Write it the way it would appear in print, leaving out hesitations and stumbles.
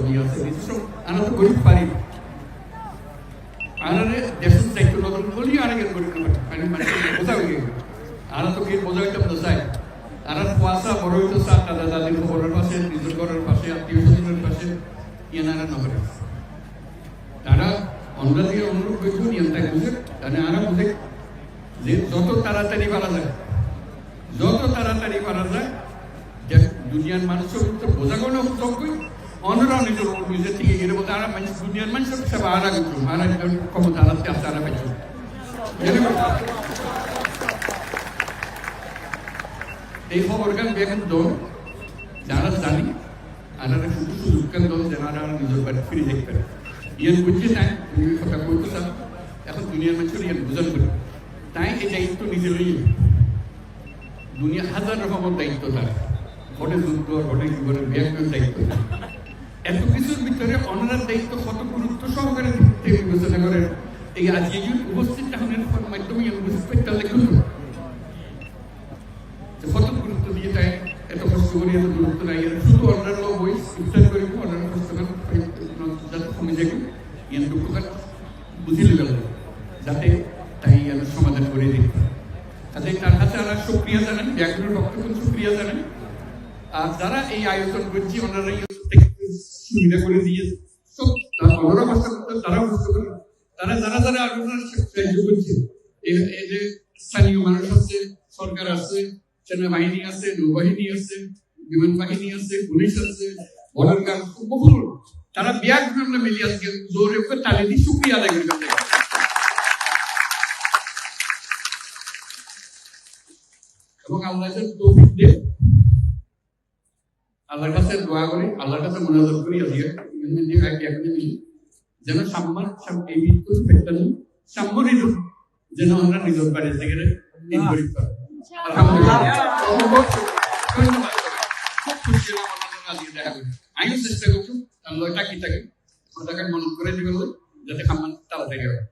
জমি আছে আমরা তো গরিব পারি আর দেশের দায়িত্ব নতুন বলি আর গরিব মানে বোঝা হয়ে গেল আর তো কি বোঝা হইতাম তো চাই আর কুয়াশা বড় হইতো চার দাদা দাদির খবরের পাশে নিজের ঘরের পাশে আত্মীয় স্বজনের পাশে ইয়ানারা নগরে তারা আমরা দিয়ে অনুরোধ করছো ইয়ানটাই বুঝে তাহলে আরো বুঝে যে যত তাড়াতাড়ি পারা যায় যে দুনিয়ার মানুষের তো বোঝা কোনো যোগ্যই অন্যরাও নিজের থেকে গেলে বলতে আর মানুষ দুনিয়ার মানুষের সেবা আরা করছো আর ক্ষমতা আলাদা আসতে আরা পাইছো এই খবরকান বেগুন দল যারা জানি আর শুধু সুযোগকান দল যারা নিজের বাড়ি ফিরে দেখতে পারে ইয়ান বুঝছে তাই তুমি কথা বলতে চান এখন দুনিয়ার মানুষের ইয়ান বোঝান করে তাই এই দায়িত্ব নিজে লইয়ে দুনিয়া হাজার রকমের দায়িত্ব থাকে ঘটে যুদ্ধ ঘটে জীবনের ব্যাংকের দায়িত্ব এত কিছুর ভিতরে অনার দায়িত্ব কত গুরুত্ব সহকারে বিবেচনা করেন এই আজকে উপস্থিত টাউনের মাধ্যমে বুঝতে লেখুন কত গুরুত্ব দিয়ে তাই এত কষ্ট করে এত গুরুত্ব নাই শুধু অন্যান্য বই ইফতার করিব অন্যান্য কষ্ট যাতে কমে যাবে ইয়ান দুঃখটা বুঝিয়ে গেল যাতে তাই সমাধান করে দিই তাদের তার হাতে আমরা সুক্রিয়া জানান ব্যাংকের বক্তব্য সুক্রিয়া জানান আর যারা এই আয়োজন করছে ওনারা সুবিধা করে দিয়ে সব ওনারা কষ্ট করতে তারাও কষ্ট করে তারা যারা যারা আলোচনার সাহায্য করছে এই যে স্থানীয় মানুষ আছে সরকার আছে সেনাবাহিনী আছে নৌবাহিনী আছে বিমান বাহিনী আছে পুলিশ আছে বর্ডার গার্ড বহু তারা ব্যাগ মিলিয়ে আজকে জোরে তালে দিয়ে সুক্রিয়া আদায় করে এবং আল্লাহ তৌফিক দিয়ে আল্লাহর কাছে দোয়া করি আল্লাহর কাছে মোনাজাত করি যেন এই সাম্যরিত যেন আমরা নিজের বাড়ি থেকে আমিও চেষ্টা করছি আল্লাহ টাকি থাকে মনে করে দিবেন যাতে খাম্মান তাড়াতাড়ি হয়